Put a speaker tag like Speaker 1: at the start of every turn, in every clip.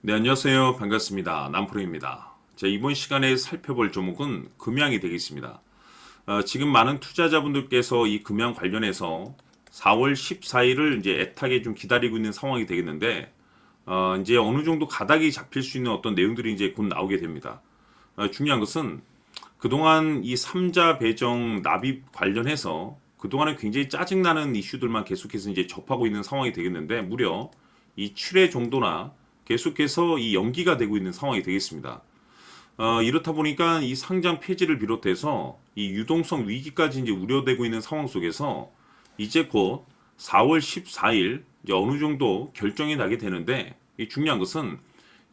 Speaker 1: 네, 안녕하세요. 반갑습니다. 남프로입니다. 이번 시간에 살펴볼 종목은 금양이 되겠습니다. 지금 많은 투자자분들께서 이 금양 관련해서 4월 14일을 이제 애타게 좀 기다리고 있는 상황이 되겠는데, 이제 어느 정도 가닥이 잡힐 수 있는 어떤 내용들이 이제 곧 나오게 됩니다. 중요한 것은 그동안 이 삼자 배정 납입 관련해서 그동안에 굉장히 짜증나는 이슈들만 계속해서 이제 접하고 있는 상황이 되겠는데, 무려 이 7회 정도나 계속해서 이 연기가 되고 있는 상황이 되겠습니다. 이렇다 보니까 이 상장 폐지를 비롯해서 이 유동성 위기까지 이제 우려되고 있는 상황 속에서 이제 곧 4월 14일 이제 어느 정도 결정이 나게 되는데, 이 중요한 것은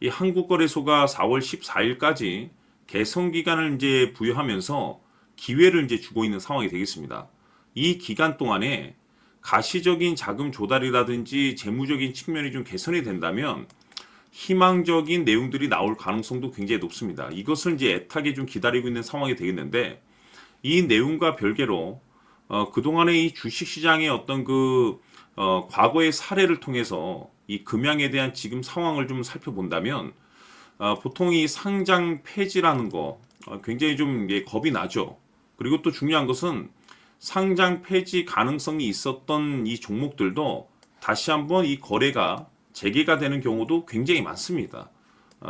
Speaker 1: 이 한국거래소가 4월 14일까지 개선 기간을 이제 부여하면서 기회를 이제 주고 있는 상황이 되겠습니다. 이 기간 동안에 가시적인 자금 조달이라든지 재무적인 측면이 좀 개선이 된다면 희망적인 내용들이 나올 가능성도 굉장히 높습니다. 이것을 이제 애타게 좀 기다리고 있는 상황이 되겠는데, 이 내용과 별개로 그동안의 이 주식시장의 어떤 과거의 사례를 통해서 이 금양에 대한 지금 상황을 좀 살펴본다면, 보통 이 상장 폐지라는 거 굉장히 좀 겁이 나죠. 그리고 또 중요한 것은 상장 폐지 가능성이 있었던 이 종목들도 다시 한번 이 거래가 재개가 되는 경우도 굉장히 많습니다.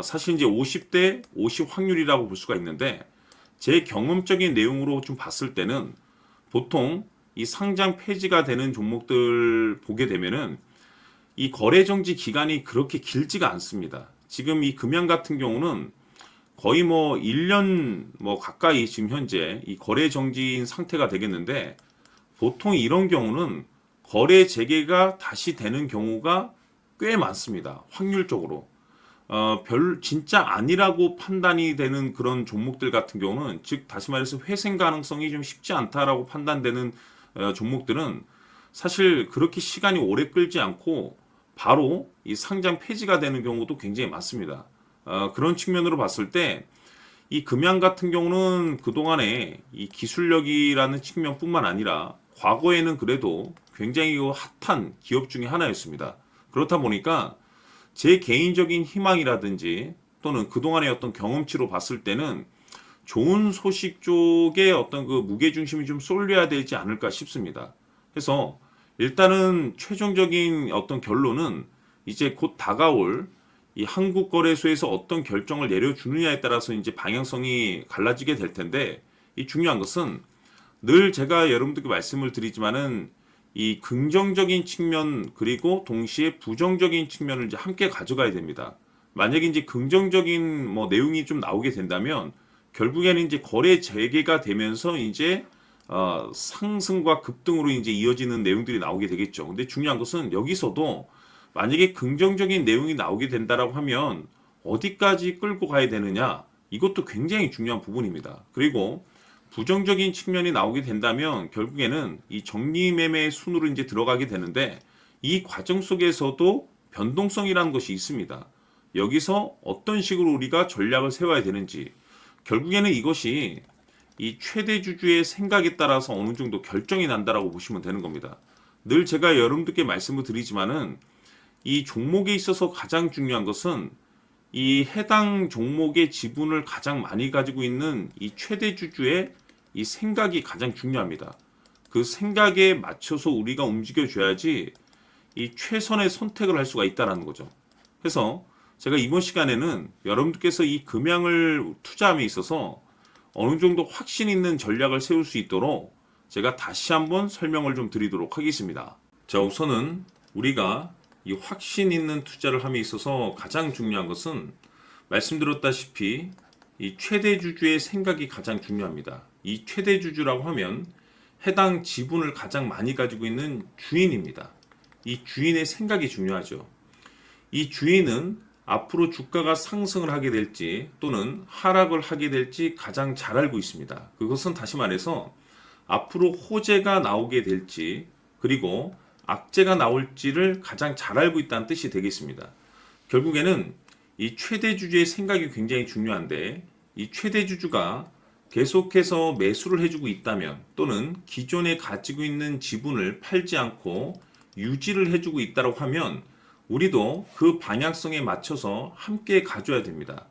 Speaker 1: 사실 이제 50대 50 확률이라고 볼 수가 있는데, 제 경험적인 내용으로 좀 봤을 때는 보통 이 상장 폐지가 되는 종목들 보게 되면은 이 거래 정지 기간이 그렇게 길지가 않습니다. 지금 이 금양 같은 경우는 거의 뭐 1년 뭐 가까이 지금 현재 이 거래 정지인 상태가 되겠는데, 보통 이런 경우는 거래 재개가 다시 되는 경우가 꽤 많습니다. 확률적으로. 진짜 아니라고 판단이 되는 그런 종목들 같은 경우는, 즉 다시 말해서 회생 가능성이 좀 쉽지 않다라고 판단되는 종목들은 사실 그렇게 시간이 오래 끌지 않고 바로 이 상장 폐지가 되는 경우도 굉장히 많습니다. 그런 측면으로 봤을 때 이 금양 같은 경우는 그동안에 이 기술력이라는 측면뿐만 아니라 과거에는 그래도 굉장히 핫한 기업 중에 하나였습니다. 그렇다 보니까 제 개인적인 희망이라든지 또는 그동안의 어떤 경험치로 봤을 때는 좋은 소식 쪽에 어떤 무게중심이 좀 쏠려야 되지 않을까 싶습니다. 그래서 일단은 최종적인 어떤 결론은 이제 곧 다가올 이 한국거래소에서 어떤 결정을 내려주느냐에 따라서 이제 방향성이 갈라지게 될 텐데, 이 중요한 것은 늘 제가 여러분들께 말씀을 드리지만은 이 긍정적인 측면 그리고 동시에 부정적인 측면을 이제 함께 가져가야 됩니다. 만약에 이제 긍정적인 뭐 내용이 좀 나오게 된다면 결국에는 이제 거래 재개가 되면서 이제 상승과 급등으로 이제 이어지는 내용들이 나오게 되겠죠. 근데 중요한 것은 여기서도 만약에 긍정적인 내용이 나오게 된다라고 하면 어디까지 끌고 가야 되느냐, 이것도 굉장히 중요한 부분입니다. 그리고 부정적인 측면이 나오게 된다면 결국에는 이 정리매매 순으로 이제 들어가게 되는데, 이 과정 속에서도 변동성이라는 것이 있습니다. 여기서 어떤 식으로 우리가 전략을 세워야 되는지, 결국에는 이것이 이 최대 주주의 생각에 따라서 어느 정도 결정이 난다라고 보시면 되는 겁니다. 늘 제가 여러분들께 말씀을 드리지만은 이 종목에 있어서 가장 중요한 것은 이 해당 종목의 지분을 가장 많이 가지고 있는 이 최대 주주의 이 생각이 가장 중요합니다. 그 생각에 맞춰서 우리가 움직여 줘야지 이 최선의 선택을 할 수가 있다는 거죠. 그래서 제가 이번 시간에는 여러분들께서 이 금양을 투자함에 있어서 어느 정도 확신 있는 전략을 세울 수 있도록 제가 다시 한번 설명을 좀 드리도록 하겠습니다. 자, 우선은 우리가 이 확신 있는 투자를 함에 있어서 가장 중요한 것은 말씀드렸다시피 이 최대 주주의 생각이 가장 중요합니다. 이 최대 주주라고 하면 해당 지분을 가장 많이 가지고 있는 주인입니다. 이 주인의 생각이 중요하죠. 이 주인은 앞으로 주가가 상승을 하게 될지 또는 하락을 하게 될지 가장 잘 알고 있습니다. 그것은 다시 말해서 앞으로 호재가 나오게 될지 그리고 악재가 나올지를 가장 잘 알고 있다는 뜻이 되겠습니다. 결국에는 이 최대 주주의 생각이 굉장히 중요한데, 이 최대 주주가 계속해서 매수를 해주고 있다면 또는 기존에 가지고 있는 지분을 팔지 않고 유지를 해주고 있다고 하면 우리도 그 방향성에 맞춰서 함께 가져야 됩니다.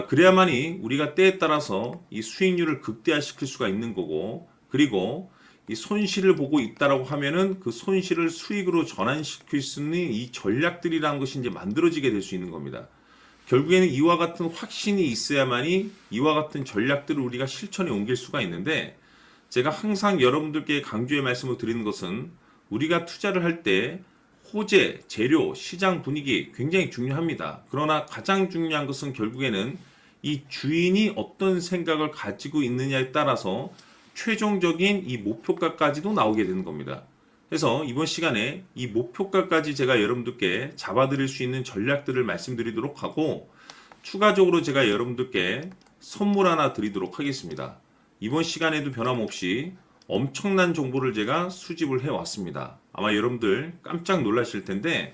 Speaker 1: 그래야만이 우리가 때에 따라서 이 수익률을 극대화시킬 수가 있는 거고, 그리고 이 손실을 보고 있다라고 하면은 그 손실을 수익으로 전환시킬 수 있는 이 전략들이라는 것이 이제 만들어지게 될 수 있는 겁니다. 결국에는 이와 같은 확신이 있어야만이 이와 같은 전략들을 우리가 실천에 옮길 수가 있는데, 제가 항상 여러분들께 강조의 말씀을 드리는 것은 우리가 투자를 할 때 호재, 재료, 시장 분위기 굉장히 중요합니다. 그러나 가장 중요한 것은 결국에는 이 주인이 어떤 생각을 가지고 있느냐에 따라서 최종적인 이 목표가까지도 나오게 되는 겁니다. 그래서 이번 시간에 이 목표가까지 제가 여러분들께 잡아드릴 수 있는 전략들을 말씀드리도록 하고, 추가적으로 제가 여러분들께 선물 하나 드리도록 하겠습니다. 이번 시간에도 변함없이 엄청난 정보를 제가 수집을 해왔습니다. 아마 여러분들 깜짝 놀라실 텐데,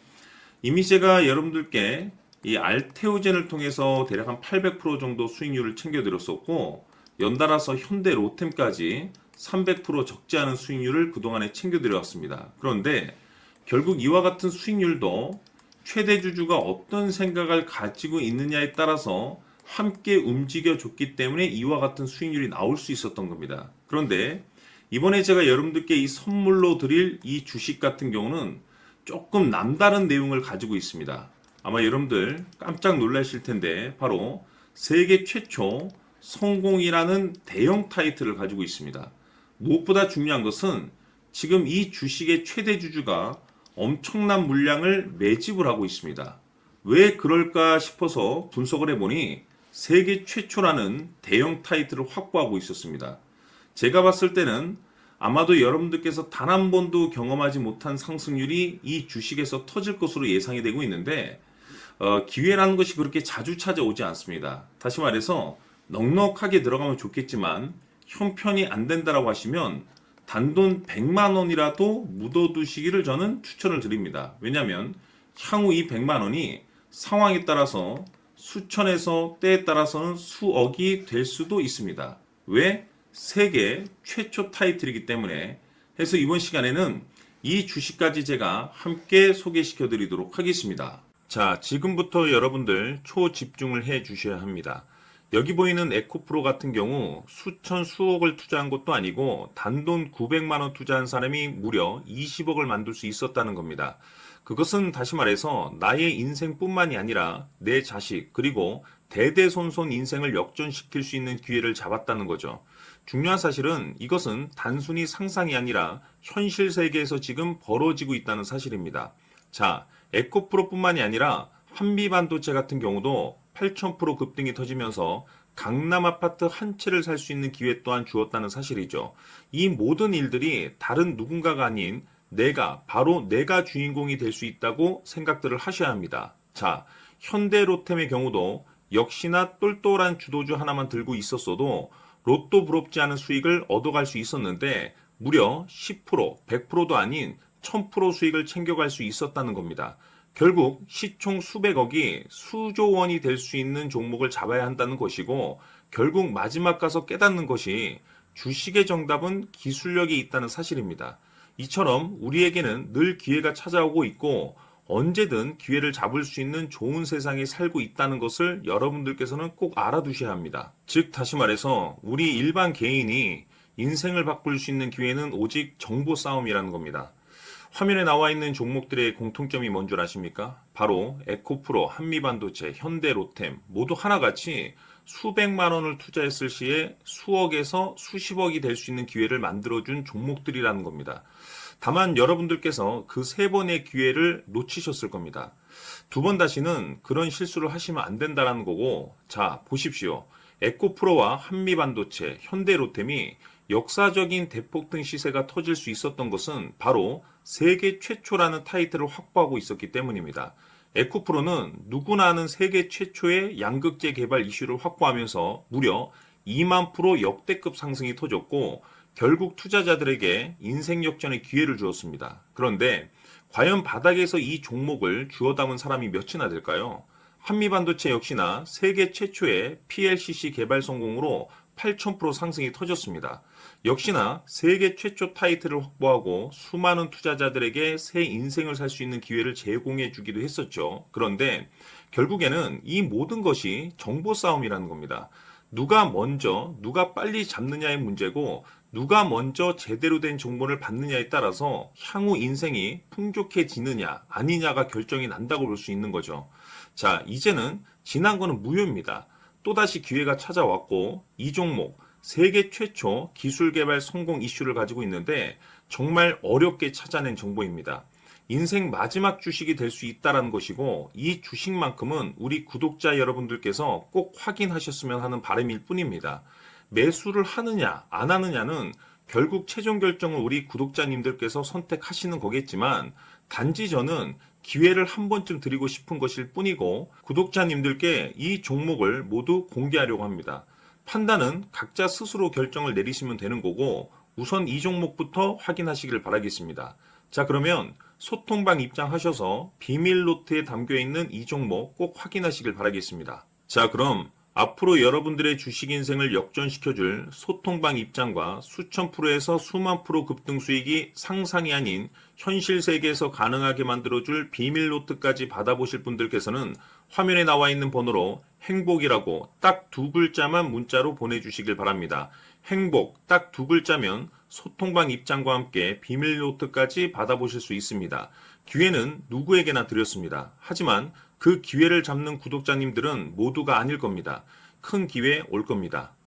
Speaker 1: 이미 제가 여러분들께 이 알테오젠을 통해서 대략 한 800% 정도 수익률을 챙겨드렸었고, 연달아서 현대 로템까지 300% 적지 않은 수익률을 그동안에 챙겨드려왔습니다. 그런데 결국 이와 같은 수익률도 최대 주주가 어떤 생각을 가지고 있느냐에 따라서 함께 움직여줬기 때문에 이와 같은 수익률이 나올 수 있었던 겁니다. 그런데 이번에 제가 여러분들께 이 선물로 드릴 이 주식 같은 경우는 조금 남다른 내용을 가지고 있습니다. 아마 여러분들 깜짝 놀라실 텐데, 바로 세계 최초 성공이라는 대형 타이틀을 가지고 있습니다. 무엇보다 중요한 것은 지금 이 주식의 최대 주주가 엄청난 물량을 매집을 하고 있습니다. 왜 그럴까 싶어서 분석을 해보니 세계 최초라는 대형 타이틀을 확보하고 있었습니다. 제가 봤을 때는 아마도 여러분들께서 단 한 번도 경험하지 못한 상승률이 이 주식에서 터질 것으로 예상이 되고 있는데, 기회라는 것이 그렇게 자주 찾아오지 않습니다. 다시 말해서 넉넉하게 들어가면 좋겠지만 형편이 안 된다라고 하시면 단돈 100만 원이라도 묻어두시기를 저는 추천을 드립니다. 왜냐하면 향후 이 100만 원이 상황에 따라서 수천에서 때에 따라서는 수억이 될 수도 있습니다. 왜? 세계 최초 타이틀이기 때문에. 해서 이번 시간에는 이 주식까지 제가 함께 소개시켜 드리도록 하겠습니다. 자, 지금부터 여러분들 초집중을 해 주셔야 합니다. 여기 보이는 에코프로 같은 경우 수천 수억을 투자한 것도 아니고 단돈 900만 원 투자한 사람이 무려 20억을 만들 수 있었다는 겁니다. 그것은 다시 말해서 나의 인생뿐만이 아니라 내 자식 그리고 대대손손 인생을 역전시킬 수 있는 기회를 잡았다는 거죠. 중요한 사실은 이것은 단순히 상상이 아니라 현실 세계에서 지금 벌어지고 있다는 사실입니다. 자, 에코프로뿐만이 아니라 한미반도체 같은 경우도 8,000% 급등이 터지면서 강남 아파트 한 채를 살 수 있는 기회 또한 주었다는 사실이죠. 이 모든 일들이 다른 누군가가 아닌 바로 내가 주인공이 될 수 있다고 생각들을 하셔야 합니다. 자, 현대로템의 경우도 역시나 똘똘한 주도주 하나만 들고 있었어도 로또 부럽지 않은 수익을 얻어갈 수 있었는데 무려 10%, 100%도 아닌 1000% 수익을 챙겨갈 수 있었다는 겁니다. 결국 시총 수백억이 수조 원이 될 수 있는 종목을 잡아야 한다는 것이고, 결국 마지막 가서 깨닫는 것이 주식의 정답은 기술력이 있다는 사실입니다. 이처럼 우리에게는 늘 기회가 찾아오고 있고 언제든 기회를 잡을 수 있는 좋은 세상에 살고 있다는 것을 여러분들께서는 꼭 알아두셔야 합니다. 즉 다시 말해서 우리 일반 개인이 인생을 바꿀 수 있는 기회는 오직 정보 싸움이라는 겁니다. 화면에 나와 있는 종목들의 공통점이 뭔 줄 아십니까? 바로 에코프로, 한미반도체, 현대로템 모두 하나같이 수백만 원을 투자했을 시에 수억에서 수십억이 될 수 있는 기회를 만들어준 종목들이라는 겁니다. 다만 여러분들께서 그 세 번의 기회를 놓치셨을 겁니다. 두 번 다시는 그런 실수를 하시면 안 된다는 거고, 자 보십시오. 에코프로와 한미반도체, 현대로템이 역사적인 대폭등 시세가 터질 수 있었던 것은 바로 세계 최초라는 타이틀을 확보하고 있었기 때문입니다. 에코프로는 누구나 아는 세계 최초의 양극재 개발 이슈를 확보하면서 무려 2만 프로 역대급 상승이 터졌고 결국 투자자들에게 인생 역전의 기회를 주었습니다. 그런데 과연 바닥에서 이 종목을 주워 담은 사람이 몇이나 될까요? 한미반도체 역시나 세계 최초의 PLCC 개발 성공으로 8,000% 상승이 터졌습니다. 역시나 세계 최초 타이틀을 확보하고 수많은 투자자들에게 새 인생을 살 수 있는 기회를 제공해 주기도 했었죠. 그런데 결국에는 이 모든 것이 정보 싸움이라는 겁니다. 누가 먼저, 누가 빨리 잡느냐의 문제고, 누가 먼저 제대로 된 정보를 받느냐에 따라서 향후 인생이 풍족해지느냐, 아니냐가 결정이 난다고 볼 수 있는 거죠. 자, 이제는 지난 거는 무효입니다. 또다시 기회가 찾아왔고, 이 종목, 세계 최초 기술 개발 성공 이슈를 가지고 있는데, 정말 어렵게 찾아낸 정보입니다. 인생 마지막 주식이 될 수 있다는 것이고, 이 주식만큼은 우리 구독자 여러분들께서 꼭 확인하셨으면 하는 바람일 뿐입니다. 매수를 하느냐 안 하느냐는 결국 최종 결정을 우리 구독자님들께서 선택하시는 거겠지만, 단지 저는 기회를 한 번쯤 드리고 싶은 것일 뿐이고, 구독자님들께 이 종목을 모두 공개하려고 합니다. 판단은 각자 스스로 결정을 내리시면 되는 거고, 우선 이 종목부터 확인하시길 바라겠습니다. 자, 그러면 소통방 입장하셔서 비밀 노트에 담겨 있는 이 종목 꼭 확인하시길 바라겠습니다. 자, 그럼 앞으로 여러분들의 주식 인생을 역전시켜줄 소통방 입장과 수천 프로에서 수만 프로 급등 수익이 상상이 아닌 현실 세계에서 가능하게 만들어줄 비밀 노트까지 받아보실 분들께서는 화면에 나와 있는 번호로 행복이라고 딱 두 글자만 문자로 보내주시길 바랍니다. 행복 딱 두 글자면 소통방 입장과 함께 비밀 노트까지 받아보실 수 있습니다. 기회는 누구에게나 드렸습니다. 하지만 그 기회를 잡는 구독자님들은 모두가 아닐 겁니다. 큰 기회 올 겁니다.